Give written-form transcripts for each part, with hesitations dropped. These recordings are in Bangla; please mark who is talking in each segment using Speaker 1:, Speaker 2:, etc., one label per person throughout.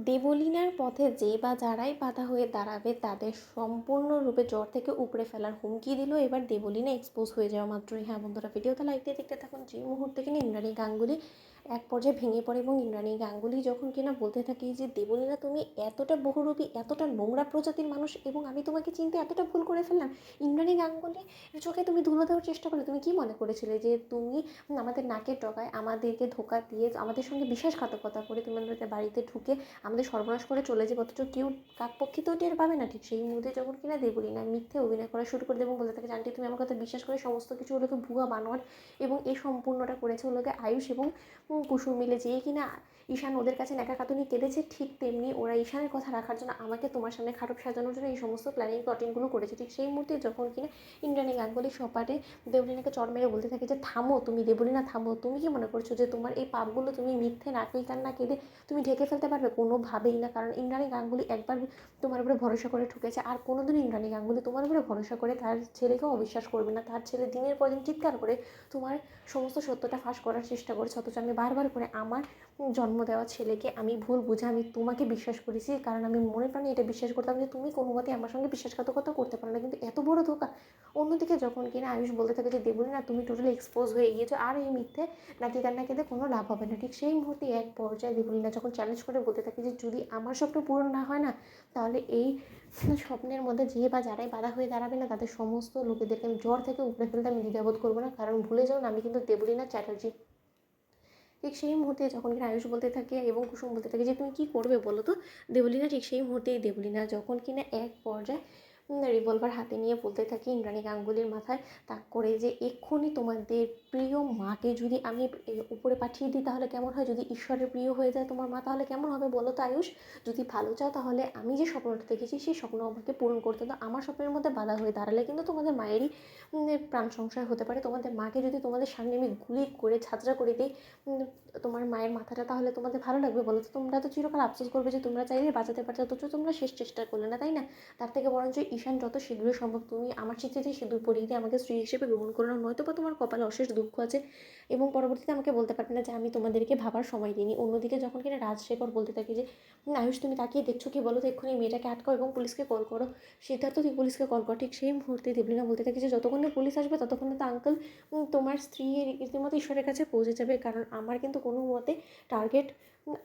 Speaker 1: দেবলীনার পথে যে বা যারাই বাধা হয়ে দাঁড়াবে তাদের সম্পূর্ণরূপে জ্বর থেকে উপড়ে ফেলার হুমকি দিল এবার দেবলীনা এক্সপোজ হয়ে যাওয়া মাত্রই। হ্যাঁ বন্ধুরা, ভিডিওটা লাইক দিয়ে দেখতে থাকুন। যে মুহূর্তে কিনা ইন্দ্রাণী গাঙ্গুলি এক পর্যায়ে ভেঙে পড়ে এবং ইন্দ্রাণী গাঙ্গুলি যখন কিনা বলতে থাকে যে দেবলীনা তুমি এতটা বহুরূপী, এতটা নোংরা প্রজাতির মানুষ এবং আমি তোমাকে চিনতে এতটা ভুল করে ফেললাম। ইন্দ্রাণী গাঙ্গুলি চোখে তুমি ধুলো দেওয়ার চেষ্টা করলে, তুমি কি মনে করেছিলে যে তুমি আমাদের নাকের ডগায় আমাদেরকে ধোকা দিয়ে আমাদের সঙ্গে বিশ্বাসঘাতকতা করে তুমি আমাদের বাড়িতে ঢুকে আমাদের সর্বনাশ করে চলে যাবে, অথচ কেউ কাকপক্ষিতেও টের পাবে না। ঠিক সেই মুহূর্তে যখন কিনা দেবলীনা মিথ্যে অভিনয় করা শুরু করে দেবে এবং বলতে থাকে যে আন্টি তুমি আমার কথা বিশ্বাস করে সমস্ত কিছু ওলোকে ভুয়া বানোয়ার, এবং এই সম্পূর্ণটা করেছে ওলোকে আয়ুষ এবং কুসুম মিলে। যেই কিনা ঈশান ওদের কাছে ন্যাকা কাতুনি কেঁদেছে, ঠিক তেমনি ওরা ঈশানের কথা রাখার জন্য আমাকে তোমার সামনে খারাপ সাজানোর জন্য এই সমস্ত প্ল্যানিংগুলো করেছে। ঠিক সেই মুহূর্তে যখন কিনা ইন্দ্রাণী গাঙ্গুলি সপাটে দেবলীনাকে চড় মেরে বলতে থাকে যে থামো তুমি দেবলীনা, থামো। তুমি কি মনে করছো যে তোমার এই পাপগুলো তুমি মিথ্যে নাকি কান্না কেঁদে তুমি ঢেকে ফেলতে পারবে? কোনোভাবেই না। কারণ ইন্দ্রাণী গাঙ্গুলি একবার তোমার উপরে ভরসা করে ঠকেছে, আর কোনোদিনও ইন্দ্রাণী গাঙ্গুলি তোমার উপরে ভরসা করে তার ছেলেকেও অবিশ্বাস করবে না। তার ছেলে দিনের পর দিন চিৎকার করে তোমার সমস্ত সত্যটা ফাঁস করার চেষ্টা করেছে, অথচ আমি বারবার করে আমার জন্ম দেওয়া ছেলেকে আমি ভুল বুঝে আমি তোমাকে বিশ্বাস করেছি, কারণ আমি মনে প্রাণে এটা বিশ্বাস করতাম যে তুমি কোনো মতে আমার সঙ্গে বিশ্বাসঘাতকতা করতে পারো না, কিন্তু এত বড় ধোঁকা। অন্যদিকে যখন কিনা আয়ুষ বলতে থাকে যে দেবলীনা তুমি টোটালি এক্সপোজ হয়ে গিয়েছো, আর এই মিথ্যে নাকি কান্না কেঁদে কোনো লাভ হবে না। ঠিক সেই মুহূর্তে এক পর্যায়ে দেবলীনা যখন চ্যালেঞ্জ করে বলতে থাকে যে যদি আমার স্বপ্ন পূরণ না হয় না, তাহলে এই স্বপ্নের মধ্যে যে বা যারাই বাধা হয়ে দাঁড়াবে না তাদের সমস্ত লোকেদেরকে আমি জ্বর থেকে উপড়ে ফেলতে আমি দ্বিধাবোধ করবো না, কারণ ভুলে যাও না আমি কিন্তু দেবলীনা চ্যাটার্জি। ঠিক সেই মুহূর্তে যখন কিনা আয়ুষ বলতে থাকে এবং কুসুম বলতে থাকে যে তুমি কী করবে বলো তো দেবলীনা, ঠিক সেই মুহূর্তেই দেবলীনা যখন কিনা এক পর্যায়ে রিভলভার হাতে নিয়ে বলতে থাকি ইন্দ্রাণী গাঙ্গুলির মাথায় তাক করে যে এক্ষুনি তোমাদের প্রিয় মাকে যদি আমি উপরে পাঠিয়ে দিই তাহলে কেমন হয়? যদি ঈশ্বরের প্রিয় হয়ে যায় তোমার মা তাহলে কেমন হবে বলো তো আয়ুষ? যদি ভালো চাও তাহলে আমি যে স্বপ্নটা দেখেছি সেই স্বপ্ন আমাকে পূরণ করতে দাও। আমার স্বপ্নের মধ্যে বাধা হয়ে দাঁড়ালে কিন্তু তোমাদের মায়েরই প্রাণ সংশয় হতে পারে। তোমাদের মাকে যদি তোমাদের সামনে আমি গুলি করে ঝাঁঝরা করে দিই তোমার মায়ের মাথাটা, তাহলে তোমাদের ভালো লাগবে বলো তো? তোমরা তো চিরকাল আফসোস করবে যে তোমরা চাইলে বাঁচাতে পারছো, অথচ তোমরা শেষ চেষ্টা করলে না, তাই না? তার থেকে বরঞ্চ ঈশান যত শীঘ্রই সম্ভব তুমি আমার স্মৃতিতে সিঁদুর পরিয়ে দিয়ে আমাকে স্ত্রী হিসেবে গ্রহণ করে নাও, নয়তো বা তোমার কপালে অশেষ দুঃখ আছে এবং পরবর্তীতে আমাকে বলতে পারবে না যে আমি তোমাদেরকে ভাবার সময় দিইনি। অন্যদিকে যখন কিনা রাজশেখর বলতে থাকে যে আয়ুষ তুমি তাকিয়ে দেখছো কি বলো তো, এক্ষুনি মেয়েটাকে আটকাও এবং পুলিশকে কল করো। সিদ্ধার্থ তুই পুলিশকে কল কর। ঠিক সেই মুহূর্তে দেবলীনা বলতে থাকে যে যতক্ষণ না পুলিশ আসবে ততক্ষণে তো আঙ্কেল তোমার স্ত্রী রীতিমতো ঈশ্বরের কাছে পৌঁছে যাবে, কারণ আমার কিন্তু কোনো মতে টার্গেট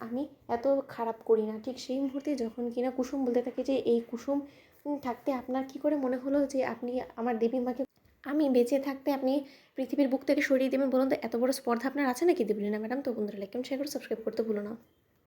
Speaker 1: আমি এত খারাপ করি না। ঠিক সেই মুহূর্তে যখন কিনা কুসুম বলতে থাকে যে এই কুসুম থাকতে আপনার কি করে মনে হলো যে আপনি আমার দেবী মাকে, আমি বেঁচে থাকতে আপনি পৃথিবীর বুক থেকে সরিয়ে দেবেন বলুন তো? এত বড় স্পর্ধা আপনার আছে নাকি দেবলীনা ম্যাডাম? তো বন্ধুরা লাইক কমেন্ট শেয়ার করে সাবস্ক্রাইব করতে ভুলো না।